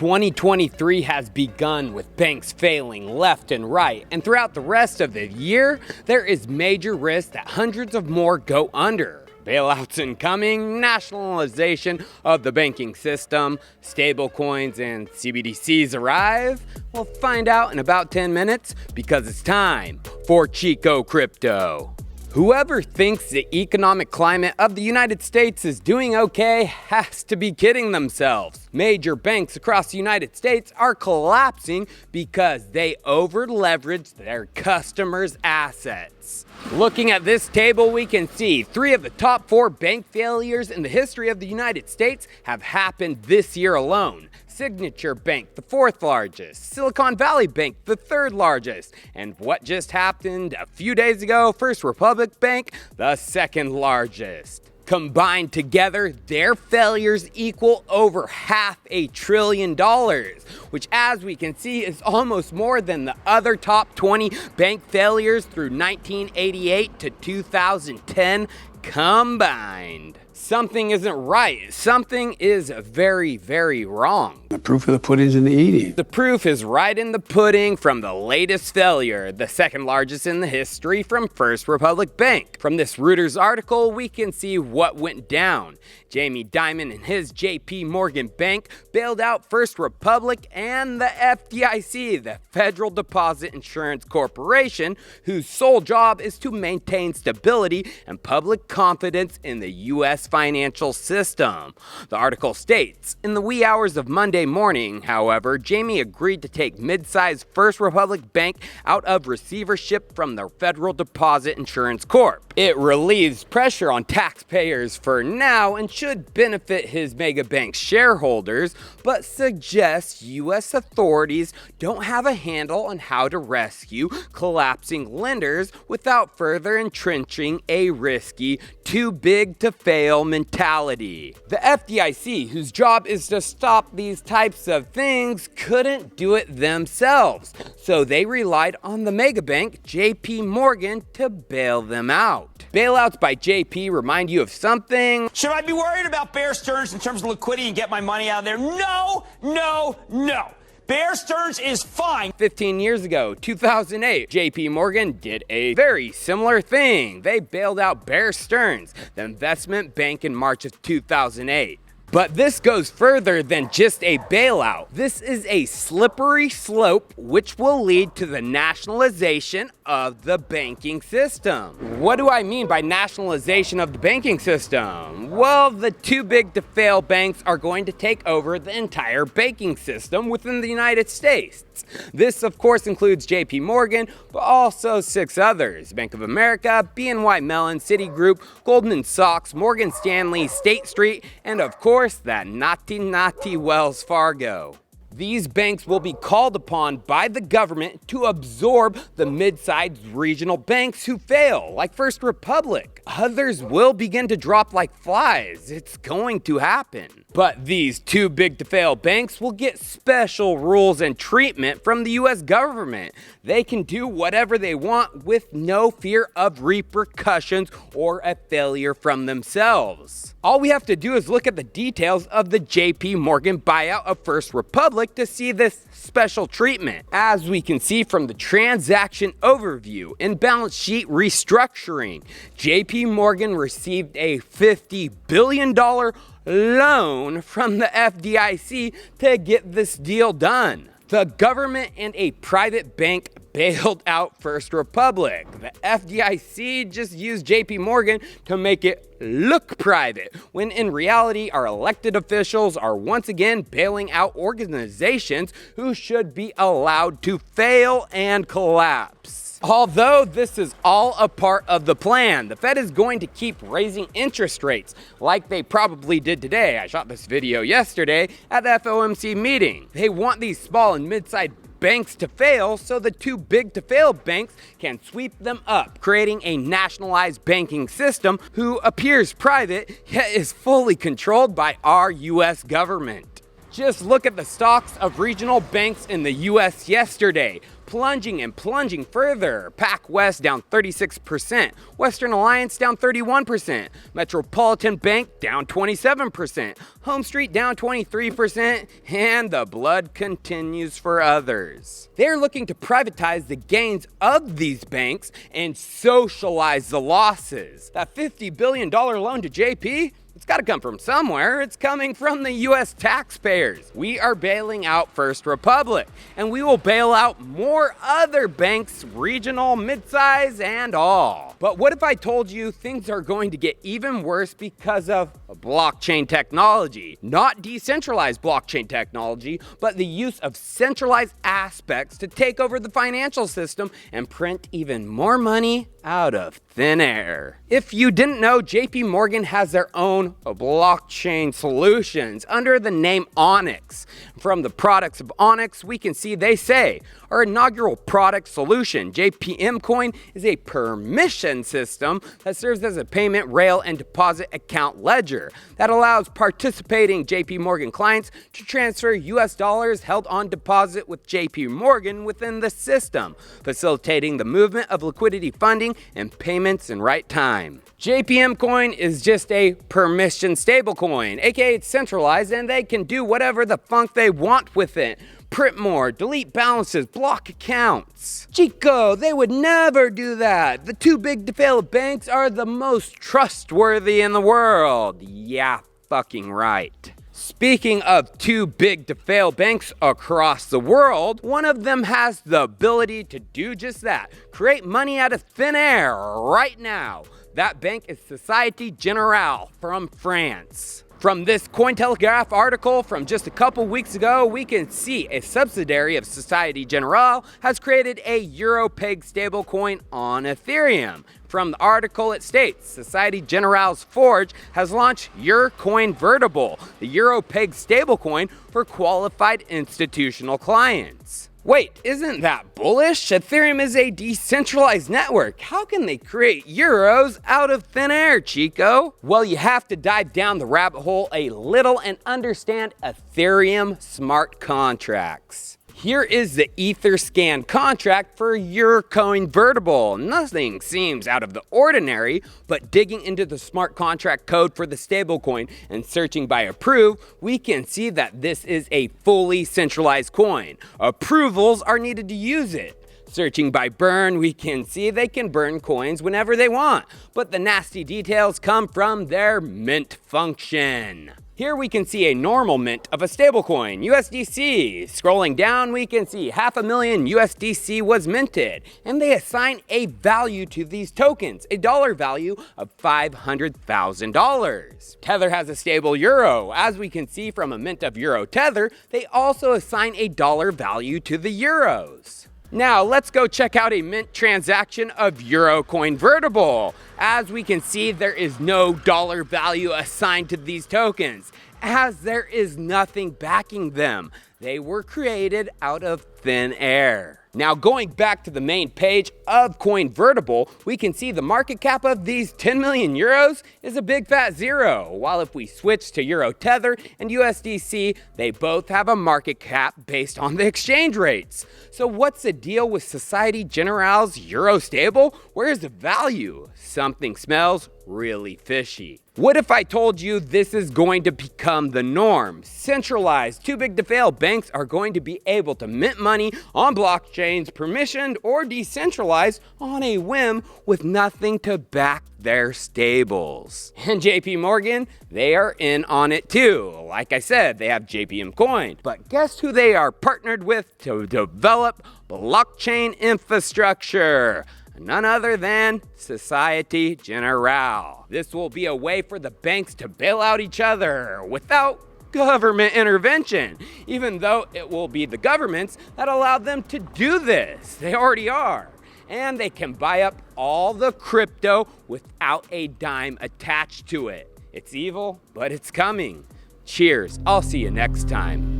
2023 has begun with banks failing left and right, and throughout the rest of the year, there is major risk that hundreds of more go under. Bailouts incoming, nationalization of the banking system, stablecoins and CBDCs arrive. We'll find out in about 10 minutes because it's time for Chico Crypto. Whoever thinks the economic climate of the United States is doing okay has to be kidding themselves. Major banks across the United States are collapsing because they over-leveraged their customers' assets. Looking at this table, we can see 3 of the top 4 bank failures in the history of the United States have happened this year alone. Signature Bank, the 4th largest, Silicon Valley Bank, the 3rd largest, and what just happened a few days ago, First Republic Bank, the 2nd largest. Combined together, their failures equal over $500 billion, which as we can see is almost more than the other top 20 bank failures through 1988 to 2010 combined. Something isn't right. Something is very, very wrong. The proof of the pudding's in the eating. The proof is right in the pudding from the latest failure, the 2nd largest in the history from First Republic Bank. From this Reuters article, we can see what went down. Jamie Dimon and his JP Morgan Bank bailed out First Republic and the FDIC, the Federal Deposit Insurance Corporation, whose sole job is to maintain stability and public confidence in the U.S. financial system. The article states, in the wee hours of Monday morning, however, Jamie agreed to take mid-sized First Republic Bank out of receivership from the Federal Deposit Insurance Corp. It relieves pressure on taxpayers for now and should benefit his mega bank shareholders, but suggests U.S. authorities don't have a handle on how to rescue collapsing lenders without further entrenching a risky, too big to fail mentality. The FDIC, whose job is to stop these types of things, couldn't do it themselves, so they relied on the mega bank JP Morgan to bail them out. Bailouts by JP remind you of something. Should I be worried about Bear Stearns in terms of liquidity and get my money out of there? No, no, no. Bear Stearns is fine. 15 years ago, 2008, JP Morgan did a very similar thing. They bailed out Bear Stearns, the investment bank, in March of 2008. But this goes further than just a bailout. This is a slippery slope which will lead to the nationalization of the banking system. What do I mean by nationalization of the banking system? Well, the too big to fail banks are going to take over the entire banking system within the United States. This, of course, includes JP Morgan, but also 6 others: Bank of America, BNY Mellon, Citigroup, Goldman Sachs, Morgan Stanley, State Street, and of course, that naughty Wells Fargo. These banks will be called upon by the government to absorb the mid-sized regional banks who fail, like First Republic. Others will begin to drop like flies. It's going to happen. But these too big to fail banks will get special rules and treatment from the U.S. government. They can do whatever they want with no fear of repercussions or a failure from themselves. All we have to do is look at the details of the JP Morgan buyout of First Republic to see this special treatment. As we can see from the transaction overview and balance sheet restructuring, JP Morgan received a $50 billion loan from the FDIC to get this deal done. The government and a private bank bailed out First Republic. The FDIC just used JP Morgan to make it look private, when in reality our elected officials are once again bailing out organizations who should be allowed to fail and collapse. Although this is all a part of the plan, the Fed is going to keep raising interest rates like they probably did today. I shot this video yesterday at the FOMC meeting. They want these small and mid-sized banks to fail so the too big to fail banks can sweep them up, creating a nationalized banking system who appears private yet is fully controlled by our U.S. government. Just look at the stocks of regional banks in the U.S. yesterday. plunging and plunging further. PacWest down 36%, Western Alliance down 31%, Metropolitan Bank down 27%, Home Street down 23%, and the blood continues for others. They're looking to privatize the gains of these banks and socialize the losses. That $50 billion loan to JP? It's got to come from somewhere. It's coming from the U.S. taxpayers. We are bailing out First Republic, and we will bail out more other banks, regional, midsize, and all. But what if I told you things are going to get even worse because of blockchain technology? Not decentralized blockchain technology, but the use of centralized aspects to take over the financial system and print even more money out of thin air. If you didn't know, JP Morgan has their own blockchain solutions under the name Onyx. From the products of Onyx, we can see they say our inaugural product solution, JPM Coin, is a permission system that serves as a payment rail and deposit account ledger that allows participating JP Morgan clients to transfer US dollars held on deposit with JP Morgan within the system, facilitating the movement of liquidity funding and payments in right time. JPM Coin is just a permission stablecoin, aka it's centralized and they can do whatever the funk they want with it. Print more, delete balances, block accounts. Chico, they would never do that. The too big to fail banks are the most trustworthy in the world. Yeah, fucking right. Speaking of too big to fail banks across the world, one of them has the ability to do just that. Create money out of thin air right now. That bank is Société Générale from France. From this Cointelegraph article from just a couple weeks ago, we can see a subsidiary of Société Générale has created a euro-pegged stablecoin on Ethereum. From the article, it states Société Générale's Forge has launched Euroconvertible, the euro-pegged stablecoin for qualified institutional clients. Wait, isn't that bullish? Ethereum is a decentralized network. How can they create euros out of thin air, Chico? Well, you have to dive down the rabbit hole a little and understand Ethereum Smart Contracts. Here is the Etherscan contract for Euroconvertible. Nothing seems out of the ordinary, but digging into the smart contract code for the stablecoin and searching by approve, we can see that this is a fully centralized coin. Approvals are needed to use it. Searching by burn, we can see they can burn coins whenever they want, but the nasty details come from their mint function. Here we can see a normal mint of a stablecoin, USDC. Scrolling down, we can see 500,000 USDC was minted, and they assign a value to these tokens, a dollar value of $500,000. Tether has a stable euro. As we can see from a mint of Euro Tether, they also assign a dollar value to the euros. Now let's go check out a mint transaction of Euroconvertible. As we can see, there is no dollar value assigned to these tokens, as there is nothing backing them. They were created out of thin air. Now going back to the main page of Coinvertible, we can see the market cap of these 10 million euros is a big fat zero, while if we switch to Euro Tether and USDC, they both have a market cap based on the exchange rates. So what's the deal with Société Générale's Euro stable? Where's the value? Something smells really fishy. What if I told you this is going to become the norm? Centralized, too big to fail banks are going to be able to mint money on blockchains, permissioned or decentralized on a whim with nothing to back their stables. And JP Morgan, they are in on it too. Like I said, they have JPM Coin. But guess who they are partnered with to develop blockchain infrastructure? None other than Société Générale. This will be a way for the banks to bail out each other without government intervention, even though it will be the governments that allow them to do this. They already are. And they can buy up all the crypto without a dime attached to it. It's evil, but it's coming. Cheers. I'll see you next time.